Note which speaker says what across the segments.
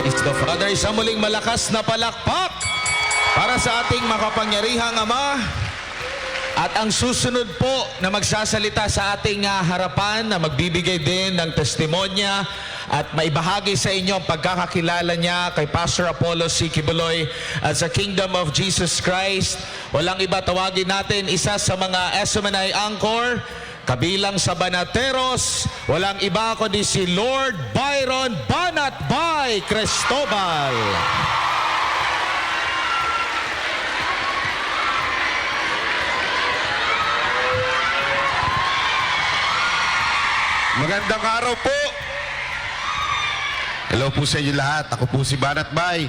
Speaker 1: Praise the Father. Isang muling malakas na palakpak para sa ating makapangyarihang Ama. At ang susunod po na magsasalita sa ating harapan, na magbibigay din ng testimonya at maibahagi sa inyo ang pagkakakilala niya kay Pastor Apollo C. Quiboloy at sa Kingdom of Jesus Christ. Walang iba, tawagin natin isa sa mga SMNI Anchor, kabilang sa Banateros, walang iba kundi si Lord Byron Banatbay Cristobal.
Speaker 2: Magandang araw po. Hello po sa inyo lahat. Ako po si Banatbay.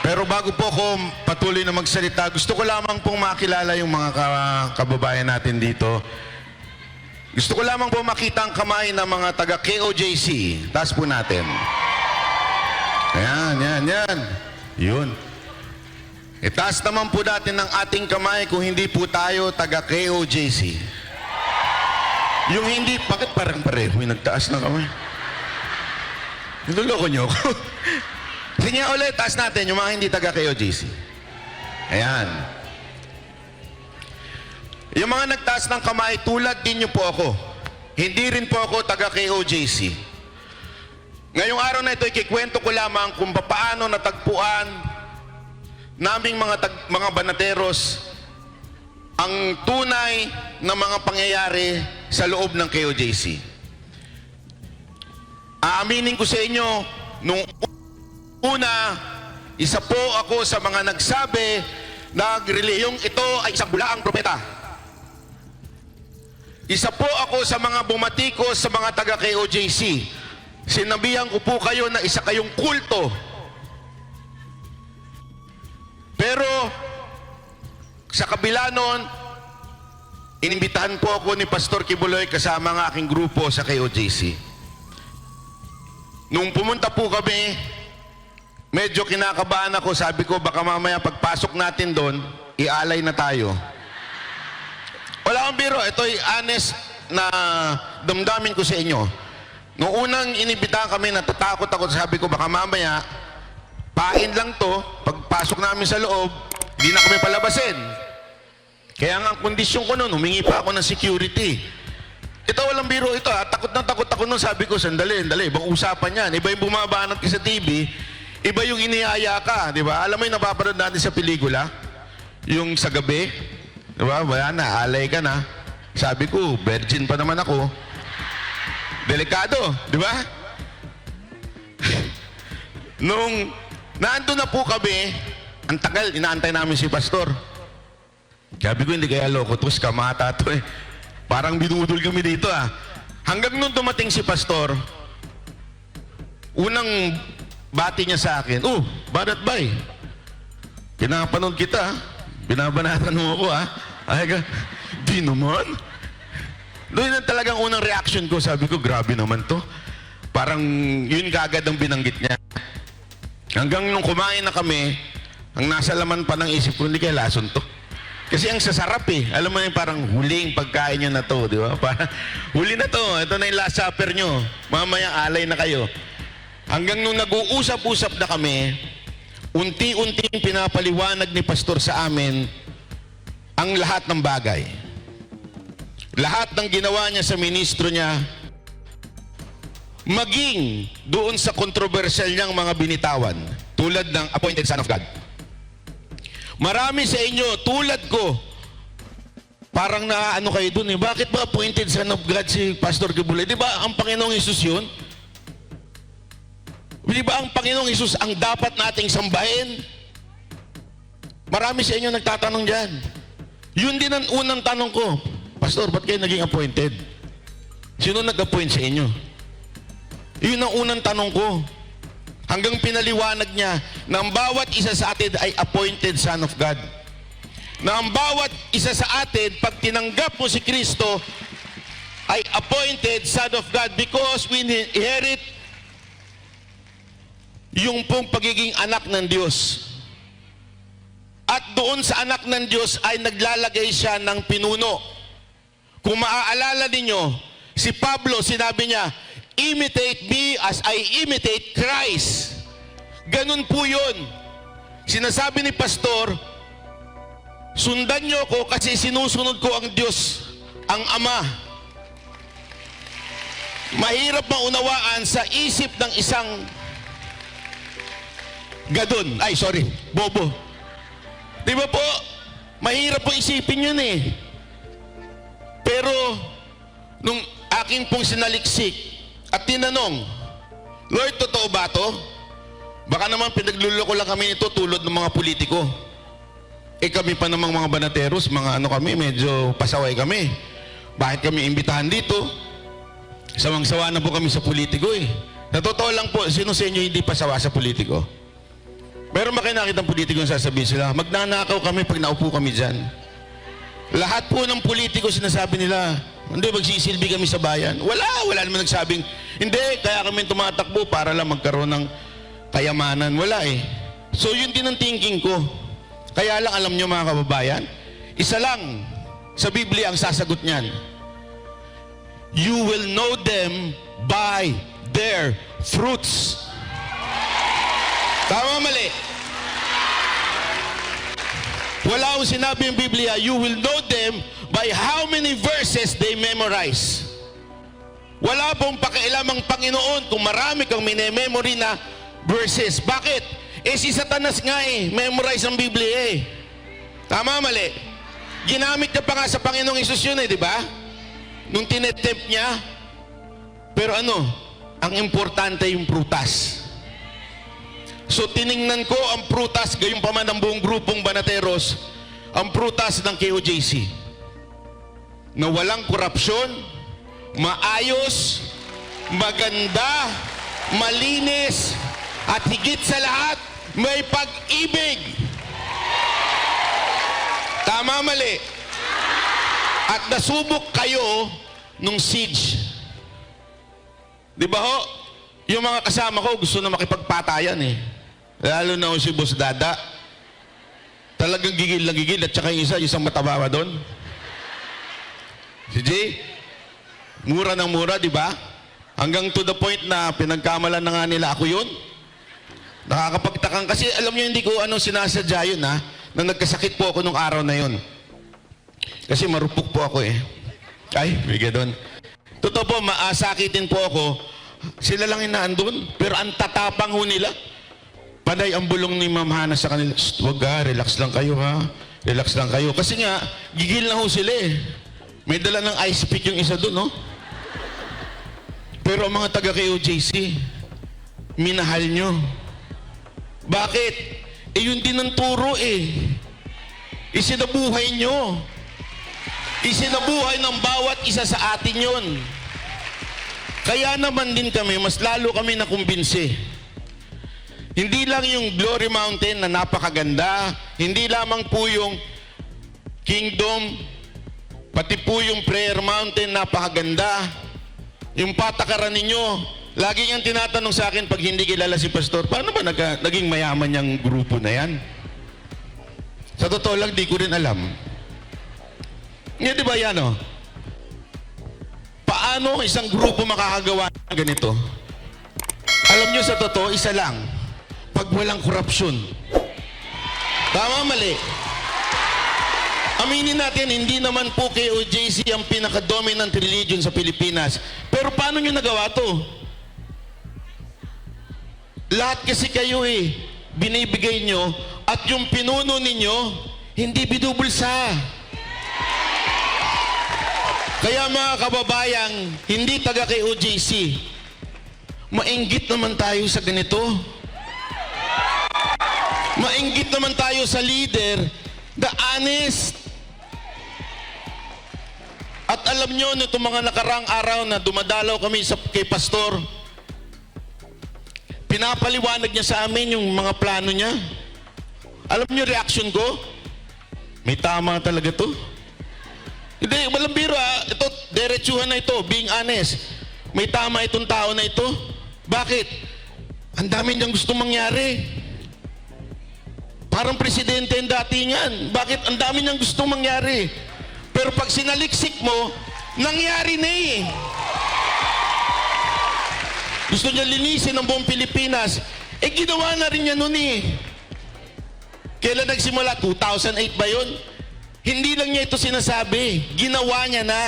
Speaker 2: Pero bago po ako patuloy na magsalita, gusto ko lamang pong makilala yung mga kababayan natin dito. Gusto ko lamang po makita ang kamay ng mga taga KOJC. Taas po natin. Yan. Yun. Itaas naman po natin ng ating kamay kung hindi po tayo taga KOJC. Yung hindi, bakit parang pareho yung nagtaas na kamay? Niloloko niyo ako. Sige ulit, taas natin yung mga hindi taga KOJC. Ayan. Yung mga nagtaas ng kamay, tulad din niyo po ako. Hindi rin po ako taga KOJC. Ngayong araw na ito, ikikwento ko lamang kung paano natagpuan naming mga banateros ang tunay na mga pangyayari sa loob ng KOJC. Aaminin ko sa inyo, nung una, isa po ako sa mga nagsabi na reliyong ito ay isang bulaang propeta. Isa po ako sa mga bumatikos sa mga taga KOJC. Sinabihan ko po kayo na isa kayong kulto. Pero sa kabila nun, inimbitahan po ako ni Pastor Quiboloy kasama ang aking grupo sa KOJC. Nung pumunta po kami, medyo kinakabahan ako. Sabi ko, baka mamaya pagpasok natin doon, ialay na tayo. Wala akong biro. Ito'y honest na damdamin ko sa inyo. Noong unang inimbitahan kami, natatakot ako. Sabi ko, baka mamaya, pain lang to. Pagpasok namin sa loob, hindi na kami palabasin. Kaya nga ang kondisyon ko noon, humingi pa ako ng security. Ito walang biro ito ha. Takot na takot ako noon. Sabi ko, sandali, ibang usapan yan. Iba yung bumabanat ka sa TV, iba yung iniyaya ka, di ba? Alam mo yung napapanood natin sa pelikula? Yung sa gabi, di ba? Wala na, alay ka na. Sabi ko, virgin pa naman ako. Delikado, di ba? Nung naandun na po kami, ang tagal, inaantay namin si Pastor. Sabi ko, hindi kaya loko to, kamata to eh. Parang binudol kami dito ah. Hanggang nung dumating si Pastor, unang bati niya sa akin, Banatbay, pinapanood kita, binabanatan mo ako ah. Ay ka, di naman. Doon na talagang unang reaction ko, sabi ko, grabe naman to. Parang yun kagad ang binanggit niya. Hanggang nung kumain na kami, ang nasa laman pa ng isip ko, hindi kaya lason to. Kasi ang sasarap eh. Alam mo yung parang huling pagkain nyo na to, di ba? Huli na to. Ito na yung last supper nyo. Mamaya alay na kayo. Hanggang nung nag-uusap-usap na kami, unti-unting pinapaliwanag ni Pastor sa amin ang lahat ng bagay. Lahat ng ginawa niya sa ministro niya, maging doon sa kontrobersyal niyang mga binitawan, tulad ng appointed son of God. Marami sa inyo, tulad ko, parang naano kayo dun eh. Bakit ba appointed son of God si Pastor Quiboloy? Di ba ang Panginoong Hesus yun? Di ba ang Panginoong Hesus ang dapat nating sambahin? Marami sa inyo nagtatanong dyan. Yun din ang unang tanong ko. Pastor, ba't kayo naging appointed? Sino nag-appoint sa inyo? Yun ang unang tanong ko. Hanggang pinaliwanag niya na ang bawat isa sa atin ay appointed son of God. Na ang bawat isa sa atin, pag tinanggap mo si Kristo, ay appointed son of God because we inherit yung pong pagiging anak ng Diyos. At doon sa anak ng Diyos ay naglalagay siya ng pinuno. Kung maaalala ninyo, si Pablo, sinabi niya, imitate me as I imitate Christ. Ganun po yun. Sinasabi ni pastor, sundan niyo ko kasi sinusunod ko ang Diyos, ang Ama. Mahirap maunawaan sa isip ng isang bobo. Di ba po? Mahirap po isipin yun eh. Pero, nung akin pong sinaliksik at tinanong, Lord, totoo ba to? Baka naman pinagluloko lang kami nito tulad ng mga politiko. Eh kami pa namang mga banateros, mga ano kami, medyo pasaway kami. Bakit kami imbitahan dito? Sawang-sawa na po kami sa politiko eh. Sa totoo lang po, sino sa inyo hindi pasawa sa politiko? Pero makinakita ng politiko yung sasabihin sila, magnanakaw kami pag naupo kami dyan. Lahat po ng politiko sinasabi nila, hindi, magsisilbi kami sa bayan. Wala naman nagsabing, hindi, kaya kami tumatakbo para lang magkaroon ng kayamanan. Wala eh. So yun din ang thinking ko. Kaya lang alam nyo mga kababayan, isa lang sa Biblia ang sasagot niyan. You will know them by their fruits. Tama mali? Wala akong sinabi yung Biblia, you will know them by how many verses they memorize. Wala pong pakialam ang Panginoon kung marami kang minememory na verses. Bakit? Eh si Satanas nga eh, memorize ang Biblia eh. Tama mali? Ginamit niya pa nga sa Panginoong Hesus yun eh, di ba? Nung tinetempt niya. Pero ano, ang importante yung prutas. So tiningnan ko ang prutas, gayon pa man ang buong grupong banateros, ang prutas ng KOJC. Na walang korupsyon, maayos, maganda, malinis, at higit sa lahat, may pag-ibig. Tama mali? At nasubok kayo nung siege. Di ba ho? Yung mga kasama ko gusto na makipagpatayan eh. Lalo na si Boss Dada. Talagang gigil na gigil. At saka yung isang mataba ba doon? Si Jay, mura ng mura, di ba? Hanggang to the point na pinagkamalan na nga nila ako yun. Nakakapagtakang kasi alam niyo hindi ko anong sinasadya yun ha, na nagkasakit po ako nung araw na yun. Kasi marupok po ako eh. Ay, bigay doon. Totoo po, maasakitin po ako. Sila lang inaandun, pero ang tatapang ho nila. Panay ang bulong ni Ma'am Hana sa kanila, wag ha, relax lang kayo ha. Relax lang kayo. Kasi nga, gigil na ho sila eh. May dala ng ice pick yung isa doon, no? Pero ang mga taga-KOJC, minahal nyo. Bakit? Eh yun din ang turo eh. Isinabuhay nyo. Isinabuhay ng bawat isa sa atin yun. Kaya naman din kami, mas lalo kami nakumbinsi. Hindi lang yung Glory Mountain na napakaganda, hindi lamang po yung Kingdom, pati po yung Prayer Mountain napakaganda. Yung patakaran ninyo, lagi niyang tinatanong sa akin pag hindi kilala si Pastor, paano ba naging mayaman yung grupo na yan? Sa totoo lang, di ko rin alam. Hindi di ba yan o? Paano isang grupo makakagawa ng ganito? Alam nyo sa totoo, isa lang. Pag walang korupsyon. Tama mali? Aminin natin, hindi naman po KOJC ang pinaka-dominant religion sa Pilipinas. Pero paano nyo nagawa to? Lahat kasi kayo eh, binibigay nyo, at yung pinuno ninyo, hindi binubulsa. Kaya mga kababayang, hindi taga KOJC, mainggit naman tayo sa ganito. Mainggit naman tayo sa leader, the honest. At alam nyo, nito mga nakarang araw na dumadalaw kami kay Pastor, pinapaliwanag niya sa amin yung mga plano niya. Alam nyo reaction ko? May tama talaga to. Hindi, walang biro ha. Ito, diretsuhan na ito, being honest. May tama itong tao na ito. Bakit? Ang dami niyang gustong mangyari. Parang presidente ang datingan. Bakit? Ang dami niyang gustong mangyari. Pero pag sinaliksik mo, nangyari na eh. Gusto niya linisin ang buong Pilipinas. Eh, ginawa na rin niya noon eh. Kailan nagsimula? 2008 ba yun? Hindi lang niya ito sinasabi. Ginawa niya na.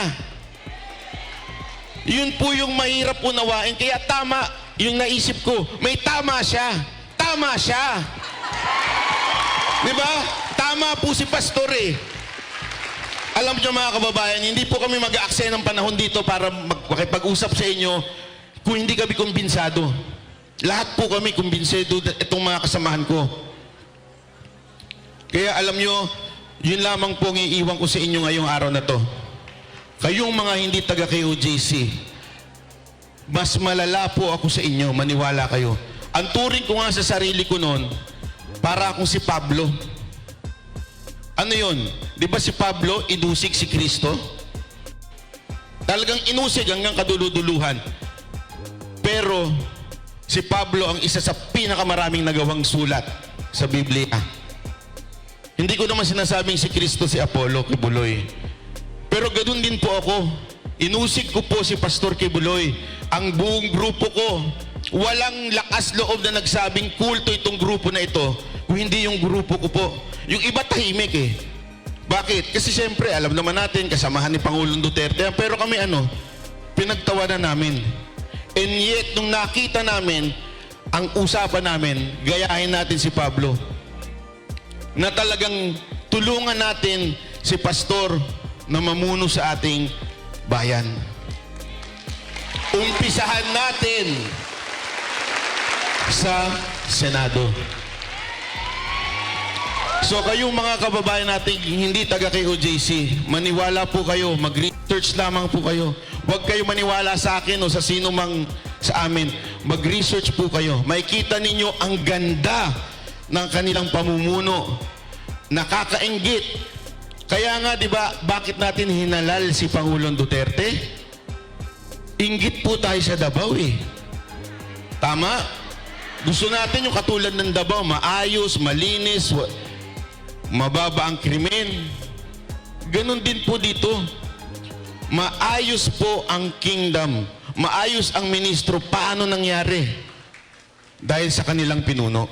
Speaker 2: Yun po yung mahirap unawain. Kaya tama yung naisip ko. May tama siya. Tama siya. Di ba? Tama po si Pastor eh. Alam niyo mga kababayan, hindi po kami mag-aaksaya ng panahon dito para makipag-usap sa inyo kung hindi kami kumbinsado. Lahat po kami kumbinsado itong mga kasamahan ko. Kaya alam niyo, yun lamang po ang iiwan ko sa inyo ngayong araw na to. Kayong mga hindi taga KOJC, mas malala po ako sa inyo, maniwala kayo. Ang turing ko nga sa sarili ko noon, para akong si Pablo. Ano yun? Di ba si Pablo, inusig si Kristo? Talagang inusig hanggang kaduluduluhan. Pero si Pablo ang isa sa pinakamaraming nagawang sulat sa Biblia. Hindi ko naman sinasabing si Kristo si Apollo Kibuloy. Pero ganoon din po ako. Inusig ko po si Pastor Kibuloy. Ang buong grupo ko, walang lakas loob na nagsabing kulto itong grupo na ito kung hindi yung grupo ko po. Yung iba tahimik eh. Bakit? Kasi siyempre, alam naman natin, kasamahan ni Pangulong Duterte. Pero kami pinagtawanan namin. And yet, nung nakita namin, ang usapan namin, gayahin natin si Pablo. Na talagang tulungan natin si Pastor na mamuno sa ating bayan. Umpisahan natin sa Senado. So kayong mga kababayan natin hindi taga KOJC, maniwala po kayo, mag-research lamang po kayo. Huwag kayo maniwala sa akin o sa sino mang sa amin. Mag-research po kayo. Makikita ninyo ang ganda ng kanilang pamumuno. Nakakainggit. Kaya nga, di ba, bakit natin hinalal si Pangulong Duterte? Inggit po tayo sa Davao eh. Tama? Gusto natin yung katulad ng Davao, maayos, malinis, mababa ang krimen. Ganon din po dito. Maayos po ang kingdom. Maayos ang ministro. Paano nangyari? Dahil sa kanilang pinuno.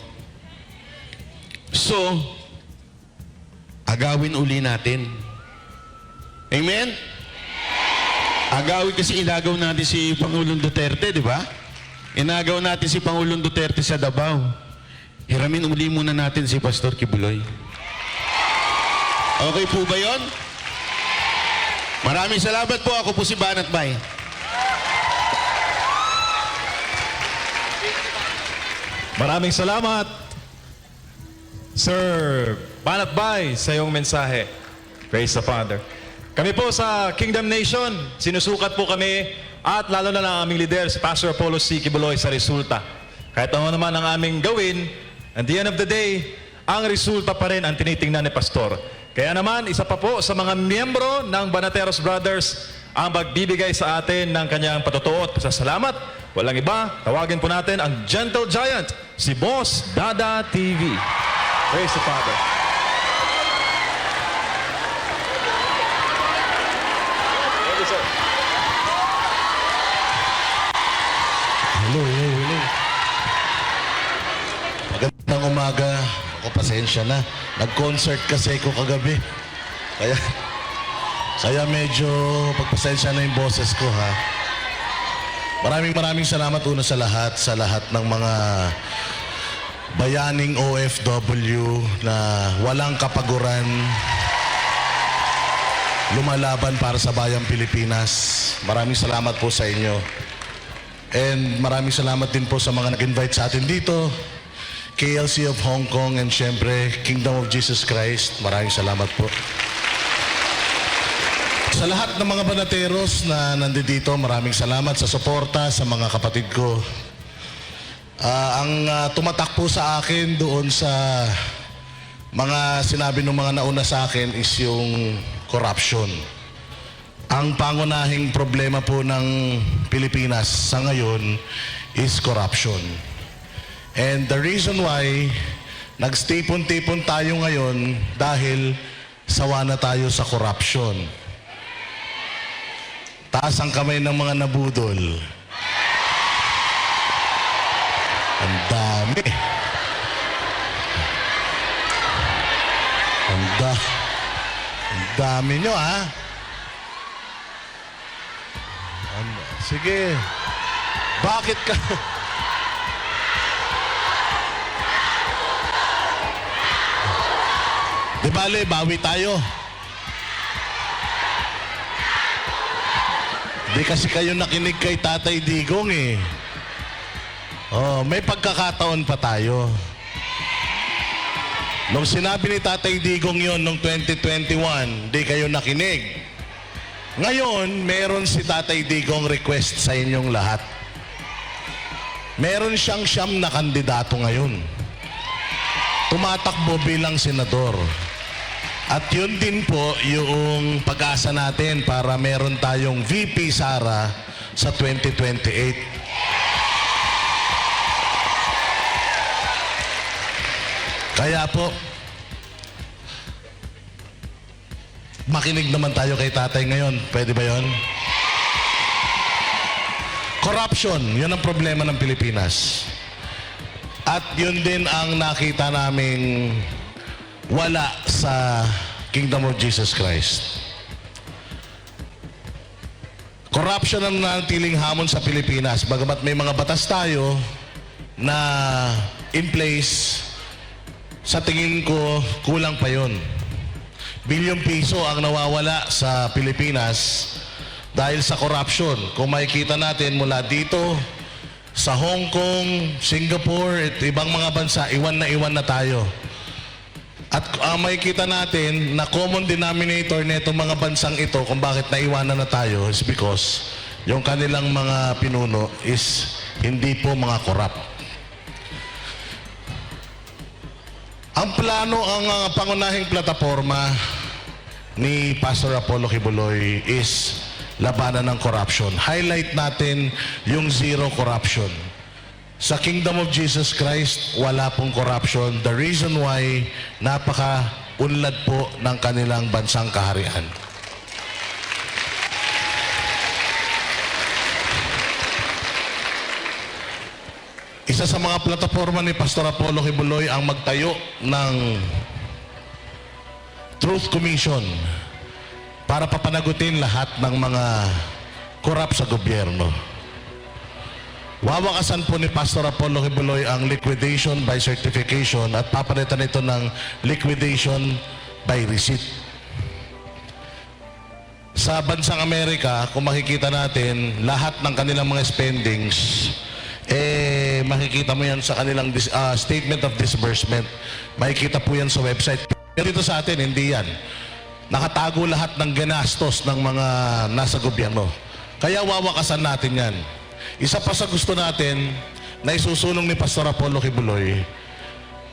Speaker 2: So, agawin uli natin. Amen? Agawin kasi inagaw natin si Pangulong Duterte, di ba? Inagaw natin si Pangulong Duterte sa Davao. Hiramin uli muna natin si Pastor Kibuloy. Okay po ba yun? Maraming salamat po. Ako po si Banat Bay.
Speaker 3: Maraming salamat, Sir Banat Bay, sa iyong mensahe. Praise the Father. Kami po sa Kingdom Nation, sinusukat po kami at lalo na ang aming leader, si Pastor Apollo C. Kibuloy sa resulta. Kahit ano naman ang aming gawin, at the end of the day, ang resulta pa rin ang tinitingnan ni Pastor. Kaya naman, isa pa po sa mga miyembro ng Banateros Brothers ang magbibigay sa atin ng kanyang patotoo at pasasalamat. Walang iba, tawagin po natin ang Gentle Giant, si Boss Dada TV. Praise the Father. Thank you, sir.
Speaker 4: Hello. Magandang umaga. Ako, pasensya na. Nag-concert kasi ko kagabi. Kaya medyo pagpasensya na yung boses ko, ha. Maraming salamat una sa lahat ng mga bayaning OFW na walang kapaguran, lumalaban para sa bayang Pilipinas. Maraming salamat po sa inyo. And maraming salamat din po sa mga nag-invite sa atin dito. KLC of Hong Kong and syempre Kingdom of Jesus Christ. Maraming salamat po. Sa lahat ng mga banateros na nandito, maraming salamat sa suporta sa mga kapatid ko. Ang tumatak po sa akin doon sa mga sinabi ng mga nauna sa akin is yung corruption. Ang pangunahing problema po ng Pilipinas sa ngayon is corruption. And the reason why nagstipon-tipon tayo ngayon dahil sawa na tayo sa corruption. Taas ang kamay ng mga nabudol. Ang dami. Ang dami nyo, ha? Sige. Bakit ka... Di bale, bawi tayo. Di kasi kayo nakinig kay Tatay Digong eh. Oh, may pagkakataon pa tayo. Nung sinabi ni Tatay Digong yon noong 2021, di kayo nakinig. Ngayon, meron si Tatay Digong request sa inyong lahat. Meron siyang 9 na kandidato ngayon. Tumatakbo bilang senador. At yun din po yung pag-asa natin para meron tayong VP Sara sa 2028. Kaya po, makinig naman tayo kay tatay ngayon. Pwede ba yun? Corruption, yun ang problema ng Pilipinas. At yun din ang nakita naming wala sa Kingdom of Jesus Christ. Corruption ang nanatiling hamon sa Pilipinas. Bagamat may mga batas tayo na in place, sa tingin ko, kulang pa yun. Bilyong piso ang nawawala sa Pilipinas dahil sa corruption. Kung makikita natin mula dito, sa Hong Kong, Singapore, at ibang mga bansa, iwan na tayo. At makikita natin na common denominator nitong mga bansang ito kung bakit naiwanan na tayo is because yung kanilang mga pinuno is hindi po mga corrupt. Ang plano, ang pangunahing plataforma ni Pastor Apollo Kibuloy is labanan ng corruption. Highlight natin yung zero corruption. Sa Kingdom of Jesus Christ, wala pong corruption. The reason why, napaka-unlad po ng kanilang bansang kaharian. Isa sa mga plataforma ni Pastor Apollo Kibuloy ang magtayo ng Truth Commission para papanagutin lahat ng mga korap sa gobyerno. Wawakasan po ni Pastor Apollo Kibuloy ang liquidation by certification at papalitan ito ng liquidation by receipt. Sa bansang Amerika, kung makikita natin, lahat ng kanilang mga spendings, makikita mo yan sa kanilang statement of disbursement. Makikita po yan sa website. Pero dito sa atin, hindi yan. Nakatago lahat ng ginastos ng mga nasa gobyerno. Kaya wawakasan natin yan. Isa pa sa gusto natin na isusulong ni Pastor Apollo Kibuloy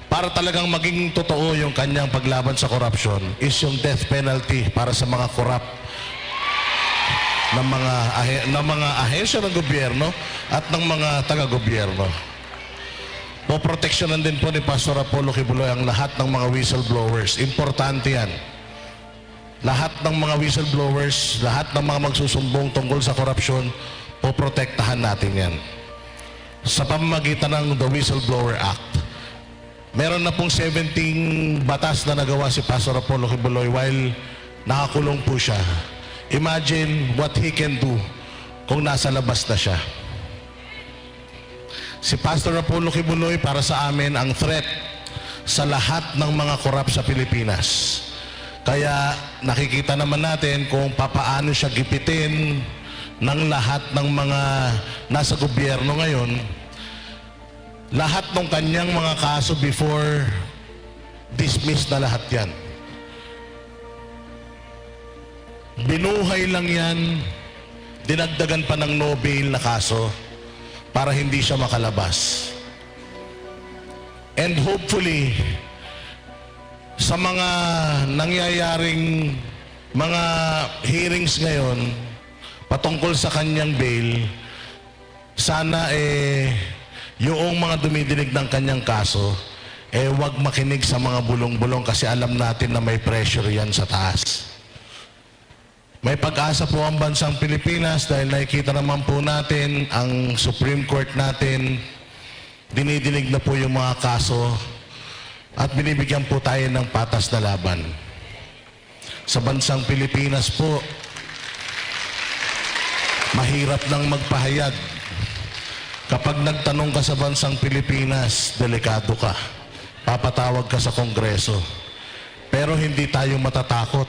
Speaker 4: para talagang maging totoo yung kanyang paglaban sa corruption is yung death penalty para sa mga corrupt ng mga ahensya ng gobyerno at ng mga taga-gobyerno. Poproteksyonan din po ni Pastor Apollo Kibuloy ang lahat ng mga whistleblowers. Importante yan. Lahat ng mga whistleblowers, lahat ng mga magsusumbong tungkol sa korupsyon, poprotektahan natin yan. Sa pamamagitan ng The Whistleblower Act. Meron na pong 17 batas na nagawa si Pastor Apollo Kibuloy while nakakulong po siya. Imagine what he can do kung nasa labas na siya. Si Pastor Apollo Kibuloy para sa amin ang threat sa lahat ng mga korap sa Pilipinas. Kaya nakikita naman natin kung papaano siya gipitin ng lahat ng mga nasa gobyerno ngayon. Lahat ng kanyang mga kaso before, dismissed na lahat yan. Binuhay lang yan, dinagdagan pa ng no bail na kaso para hindi siya makalabas. And hopefully, sa mga nangyayaring mga hearings ngayon patungkol sa kanyang bail, sana yung mga dumidinig ng kanyang kaso wag makinig sa mga bulong-bulong kasi alam natin na may pressure yan sa taas. May pag-asa po ang bansang Pilipinas dahil nakikita naman po natin ang Supreme Court natin dinidinig na po yung mga kaso at binibigyan po tayo ng patas na laban. Sa bansang Pilipinas po, mahirap nang magpahayag. Kapag nagtanong ka sa bansang Pilipinas, delikado ka. Papatawag ka sa Kongreso. Pero hindi tayo matatakot.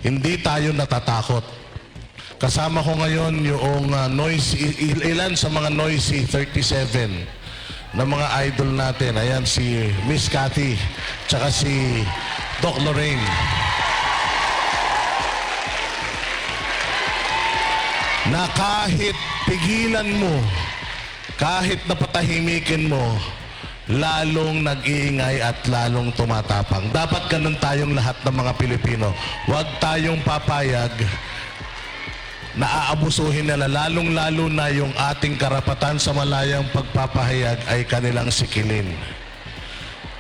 Speaker 4: Hindi tayo natatakot. Kasama ko ngayon yung ilan sa mga Noisy 37 na mga idol natin. Ayan si Miss Cathy, tsaka si Doc Lorraine. Na kahit pigilan mo, kahit napatahimikin mo, lalong nag-iingay at lalong tumatapang. Dapat ganun tayong lahat ng mga Pilipino. Huwag tayong papayag na aabusuhin nila, lalong-lalo na yung ating karapatan sa malayang pagpapahayag ay kanilang sikilin.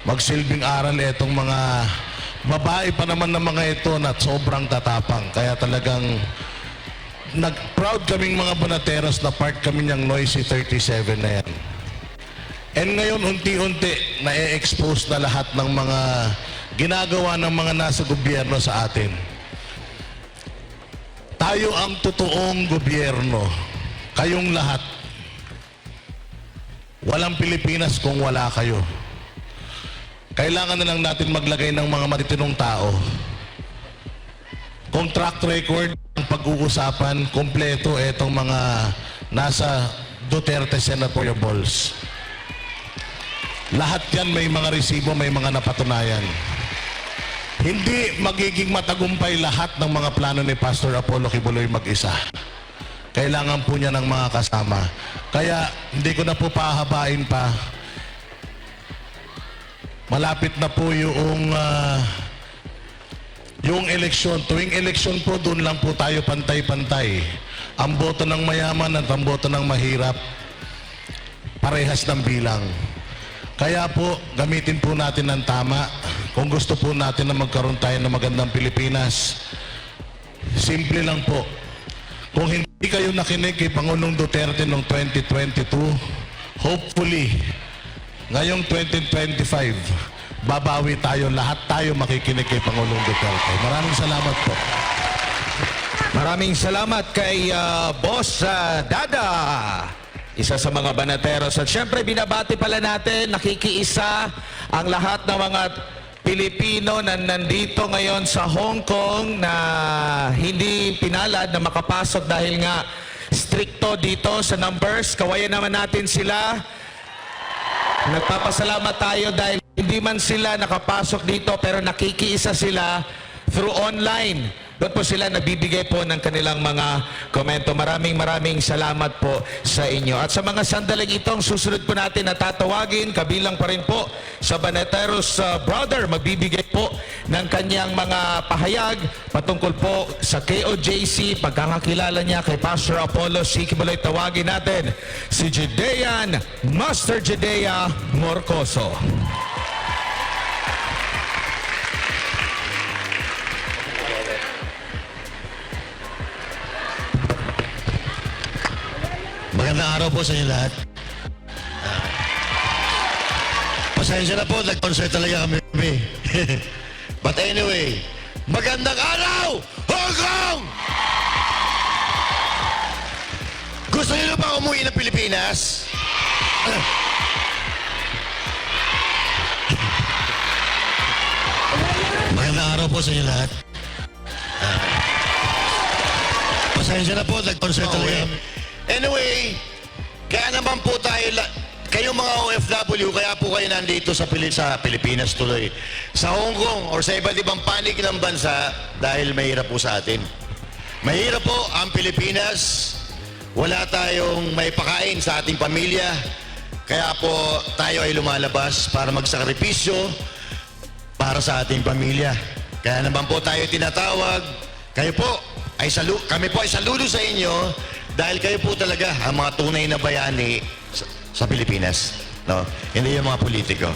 Speaker 4: Magsilbing aral itong mga babae pa naman ng mga ito na sobrang tatapang. Kaya talagang nag-proud kaming mga Bonateros na part kami niyang Noisy 37 na yan. And ngayon, unti-unti, na-expose na lahat ng mga ginagawa ng mga nasa gobyerno sa atin. Tayo ang totoong gobyerno. Kayong lahat. Walang Pilipinas kung wala kayo. Kailangan na lang natin maglagay ng mga matitinong tao. Kung track record ang pag-uusapan, kompleto itong mga nasa Duterte Senatoriables. Lahat yan may mga resibo, may mga napatunayan. Hindi magiging matagumpay lahat ng mga plano ni Pastor Apollo Quiboloy mag-isa. Kailangan po niya ng mga kasama. Kaya hindi ko na po pahabain pa. Malapit na po yung eleksyon. Tuwing eleksyon po, doon lang po tayo pantay-pantay. Ang boto ng mayaman at ang boto ng mahirap, parehas ng bilang. Kaya po, gamitin po natin ng tama. Kung gusto po natin na magkaroon tayo ng magandang Pilipinas, simple lang po. Kung hindi kayo nakinig kay Pangulong Duterte noong 2022, hopefully, ngayong 2025, babawi tayo, lahat tayo makikinig kay Pangulong Duterte. Maraming salamat po.
Speaker 1: Maraming salamat kay Boss Dada. Isa sa mga Bonateros. At syempre, binabati pala natin, nakikiisa ang lahat ng mga Pilipino na nandito ngayon sa Hong Kong na hindi pinalad na makapasok dahil nga stricto dito sa numbers. Kawayan naman natin sila. Nagpapasalamat tayo dahil hindi man sila nakapasok dito pero nakikiisa sila through online. Doon po sila nagbibigay po ng kanilang mga komento. Maraming salamat po sa inyo. At sa mga sandaling itong susunod po natin na tatawagin, kabilang pa rin po sa Bonateros brother, magbibigay po ng kanyang mga pahayag patungkol po sa KOJC, pagkakakilala niya kay Pastor Apollo C. Quiboloy. Tawagin natin si Jedean, Master Jedea Morcoso.
Speaker 5: Magandang araw po sa inyo lahat. Pasensya na po, nag-concert talaga kami. But anyway, magandang araw, Hong Kong! Gusto niyo ba umuwi ng Pilipinas? Magandang araw po sa inyo lahat. Pasensya na po, nag-concert talaga kami. Anyway, kaya naman po tayo, kayong mga OFW, kaya po kayo nandito sa Pilipinas tuloy. Sa Hong Kong or sa iba't ibang panig ng bansa dahil mahirap po sa atin. Mahirap po ang Pilipinas, wala tayong may pakain sa ating pamilya, kaya po tayo ay lumalabas para magsakripisyo para sa ating pamilya. Kaya naman po tayo tinatawag, kami po ay saludo sa inyo dahil kayo po talaga ang mga tunay na bayani sa Pilipinas. No? Hindi yung mga politiko.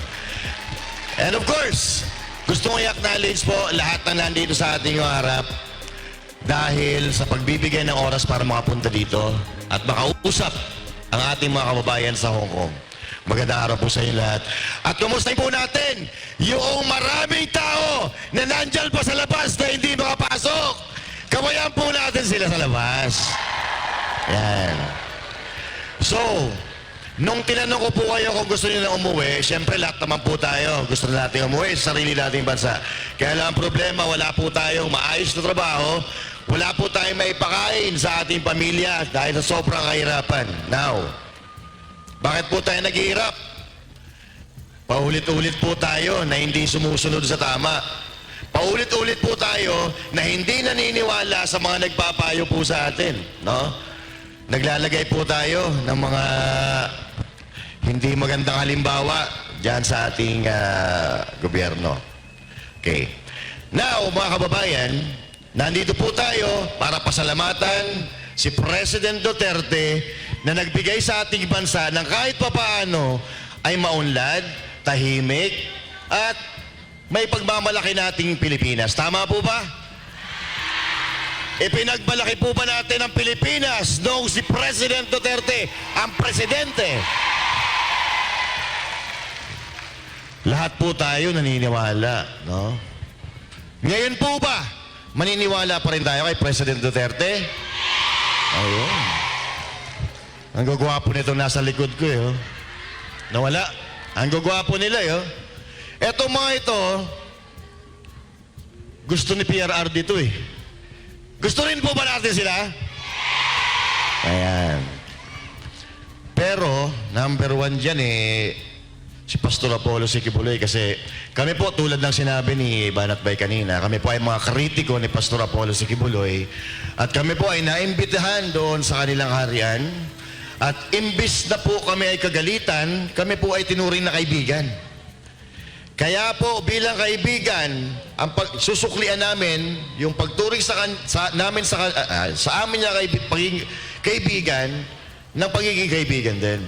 Speaker 5: And of course, gusto ko i-acknowledge po lahat na nandito sa ating harap dahil sa pagbibigay ng oras para makapunta dito at makausap ang ating mga kababayan sa Hong Kong. Magandang araw po sa inyo lahat. At kumusta po natin yung maraming tao na nandyan pa sa labas na hindi makapasok. Kabayan po natin sila sa labas. Yan. So, nung tinanong ko po kayo kung gusto niyo na umuwi, siyempre lahat naman po tayo. Gusto na natin umuwi sa sarili nating bansa. Kaya lang ang problema, wala po tayong maayos na trabaho. Wala po tayong maipakain sa ating pamilya dahil sa sobrang kahirapan. Now, bakit po tayo naghihirap? Paulit-ulit po tayo na hindi sumusunod sa tama. Paulit-ulit po tayo na hindi naniniwala sa mga nagpapayo po sa atin. No? Naglalagay po tayo ng mga hindi magandang halimbawa dyan sa ating gobyerno. Okay. Now, mga kababayan, nandito po tayo para pasalamatan si President Duterte na nagbigay sa ating bansa ng kahit papaano ay maunlad, tahimik, at may pagmamalaki nating Pilipinas. Tama po ba? Ipinagmalaki po ba natin ang Pilipinas noong si President Duterte ang presidente? Lahat po tayo naniniwala, no? Ngayon po ba, maniniwala pa rin tayo kay President Duterte? Ayun. Ang gagwapo nito nasa likod ko, eh. Oh. Nawala. Ang gagwapo nila, eh. Oh. Etong mga ito, gusto ni PRRD ito, eh. Gusto rin po ba natin sila? Ayan. Pero, number one dyan, eh, si Pastor Apollo Sikibuloy, kasi kami po, tulad ng sinabi ni Banat Bay kanina, kami po ay mga kritiko ni Pastor Apollo Sikibuloy, at kami po ay naimbitahan doon sa kanilang harian, at imbis na po kami ay kagalitan, kami po ay tinuring na kaibigan. Kaya po bilang kaibigan, ang susuklian namin yung pagturing sa amin na kaibigan ng pagiging kaibigan din.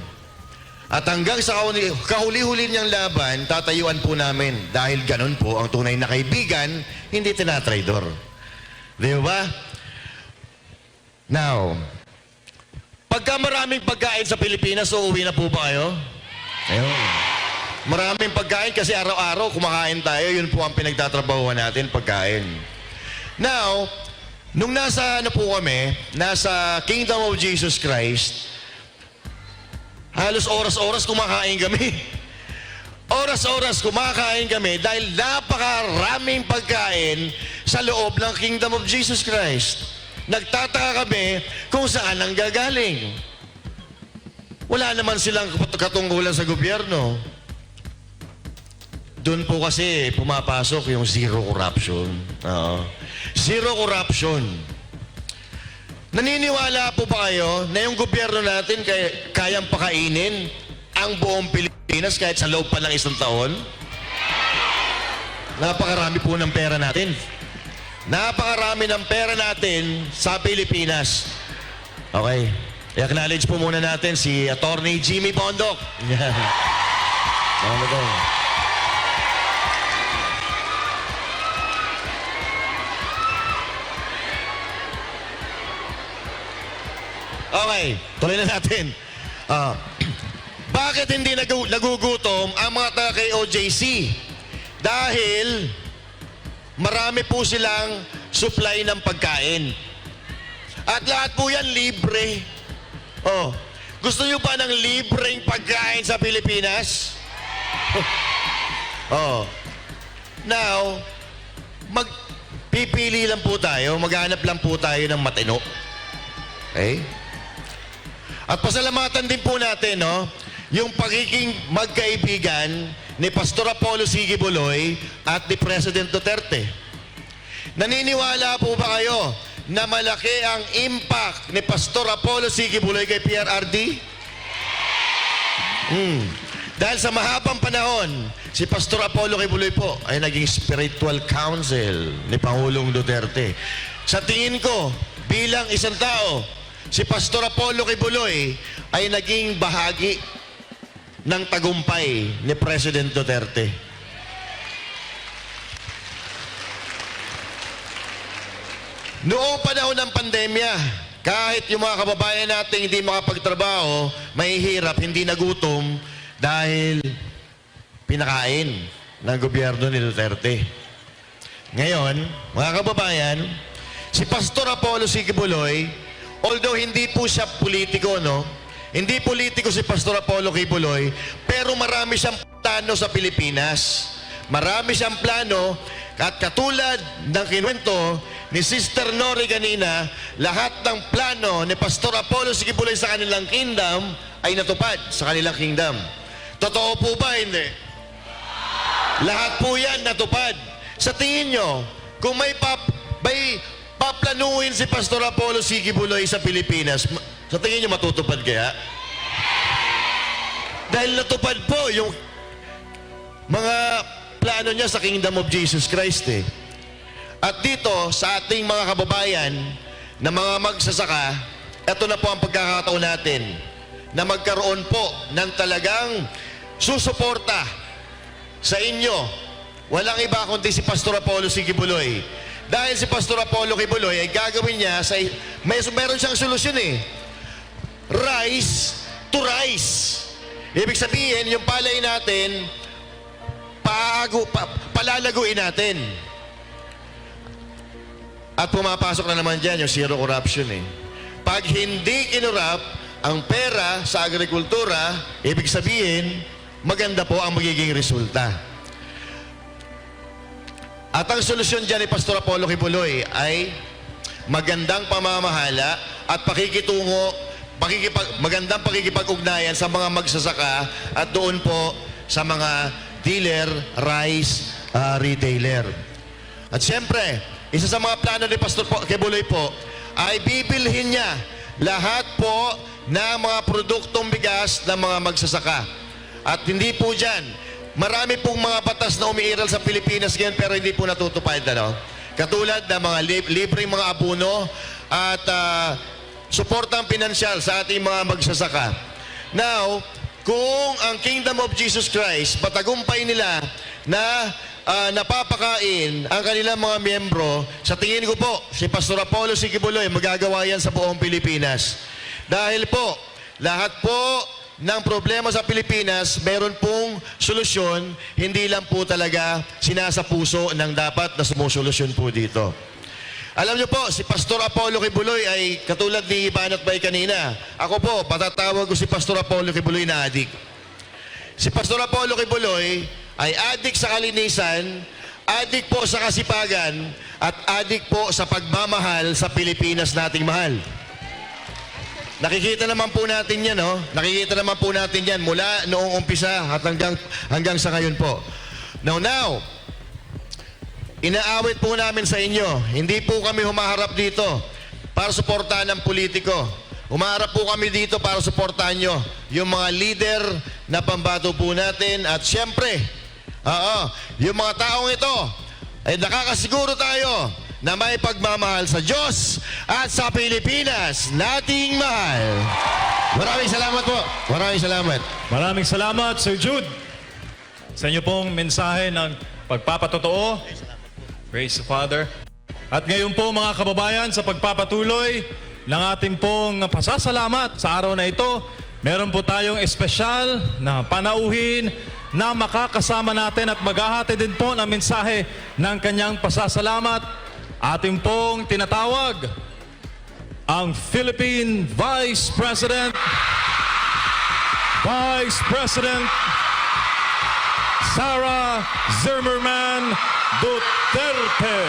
Speaker 5: At hanggang sa kahuli-huli niyang laban, tatayuan po namin dahil ganun po ang tunay na kaibigan, hindi tinatraidor. Di ba? Now, pagka maraming pagkain sa Pilipinas, uuwi na po ba kayo? Ayun. Maraming pagkain kasi araw-araw kumakain tayo, yun po ang pinagtatrabahuan natin, pagkain. Now, nung nasa nasa Kingdom of Jesus Christ, halos oras-oras kumakain kami. Oras-oras kumakain kami dahil napakaraming pagkain sa loob ng Kingdom of Jesus Christ. Nagtataka kami kung saan ang gagaling. Wala naman silang katungkulan sa gobyerno. Doon po kasi pumapasok yung zero corruption. Zero corruption. Naniniwala po ba kayo na yung gobyerno natin kayang pakainin ang buong Pilipinas kahit sa loob pa ng isang taon? Napakarami po ng pera natin. Napakarami ng pera natin sa Pilipinas. Okay. I-acknowledge po muna natin si Attorney Jimmy Bondok. Yan. Okay, tuloy na natin. Bakit hindi nagugutom ang mga taga kay OJC? Dahil marami po silang supply ng pagkain. At lahat po yan libre. Gusto nyo ba ng libreng pagkain sa Pilipinas? Now, magpipili lang po tayo, maghanap lang po tayo ng matino. Okay? At pasalamatan din po natin, no, yung pagiging magkaibigan ni Pastor Apollo Sikibuloy at ni President Duterte. Naniniwala po ba kayo na malaki ang impact ni Pastor Apollo Sikibuloy kay PRRD? Dahil sa mahabang panahon, si Pastor Apollo Sikibuloy po ay naging spiritual counsel ni Pangulong Duterte. Sa tingin ko, bilang isang tao, si Pastor Apollo Sikibuloy ay naging bahagi ng tagumpay ni President Duterte. Noong panahon ng pandemya, kahit yung mga kababayan natin hindi makapagtrabaho, mahihirap, hindi nagutom dahil pinakain ng gobyerno ni Duterte. Ngayon, mga kababayan, si Pastor Apollo C. Quiboloy, although hindi po siya politiko, no? Hindi politiko si Pastor Apollo Quiboloy, pero marami siyang plano sa Pilipinas. Marami siyang plano at katulad ng kinuwento ni Sister Nori kanina, lahat ng plano ni Pastor Apollo C. Quiboloy sa kanilang kingdom ay natupad sa kanilang kingdom. Totoo po ba? Hindi. Lahat po yan natupad. Sa tingin nyo, kung may paplanuhin si Pastor Apollo C. Quiboloy sa Pilipinas, sa tingin nyo matutupad kaya? Dahil natupad po yung mga plano niya sa Kingdom of Jesus Christ eh. At dito, sa ating mga kababayan na mga magsasaka, ito na po ang pagkakataon natin na magkaroon po ng talagang susuporta sa inyo. Walang iba kundi si Pastor Apollo C. Quiboloy. Dahil si Pastor Apollo Quiboloy ay gagawin niya sa meron siyang solusyon eh. Rice to rice. Ibig sabihin, yung palay natin palalaguin natin. At pumapasok na naman dyan yung zero corruption eh. Pag hindi kinurap ang pera sa agrikultura, ibig sabihin, maganda po ang magiging resulta. At ang solusyon dyan ni Pastor Apollo Quiboloy ay magandang pamamahala at magandang pakikipag-ugnayan sa mga magsasaka at doon po sa mga dealer, rice, retailer. At siyempre, isa sa mga plano ni Pastor Quiboloy po ay bibilhin niya lahat po na mga produktong bigas ng mga magsasaka. At hindi po dyan, marami pong mga batas na umiiral sa Pilipinas ngayon pero hindi po natutupad. Ano? Katulad ng mga libreng mga abuno at suportang pinansyal sa ating mga magsasaka. Now, kung ang Kingdom of Jesus Christ, matagumpay nila na napapakain ang kanilang mga miyembro, sa tingin ko po, si Pastor Apollo C. Quiboloy magagawa yan sa buong Pilipinas. Dahil po, lahat po ng problema sa Pilipinas, meron pong solusyon, hindi lang po talaga sinasapuso ng dapat na sumusolusyon po dito. Alam niyo po, si Pastor Apollo Quiboloy ay katulad ni Banat Bay kanina. Ako po, patatawag ko si Pastor Apollo Quiboloy na adik. Si Pastor Apollo Quiboloy ay adik sa kalinisan, adik po sa kasipagan, at adik po sa pagmamahal sa Pilipinas nating mahal. Nakikita naman po natin yan, no? Nakikita naman po natin yan mula noong umpisa at hanggang sa ngayon po. Now, inaawit po namin sa inyo. Hindi po kami humaharap dito para suportahan ng politiko. Humaharap po kami dito para suportahan nyo yung mga leader na pambato po natin. At syempre, yung mga taong ito, ay nakakasiguro tayo na may pagmamahal sa Diyos at sa Pilipinas nating mahal. Maraming salamat po. Maraming salamat.
Speaker 3: Maraming salamat, Sir Jude, sa inyo pong mensahe ng pagpapatotoo. Praise the Father. At ngayon po mga kababayan, sa pagpapatuloy ng ating pong pasasalamat sa araw na ito, meron po tayong espesyal na panauhin na makakasama natin at maghahati din po ng mensahe ng kanyang pasasalamat. Ating pong tinatawag ang Philippine Vice President Sara Zimmerman Duterte.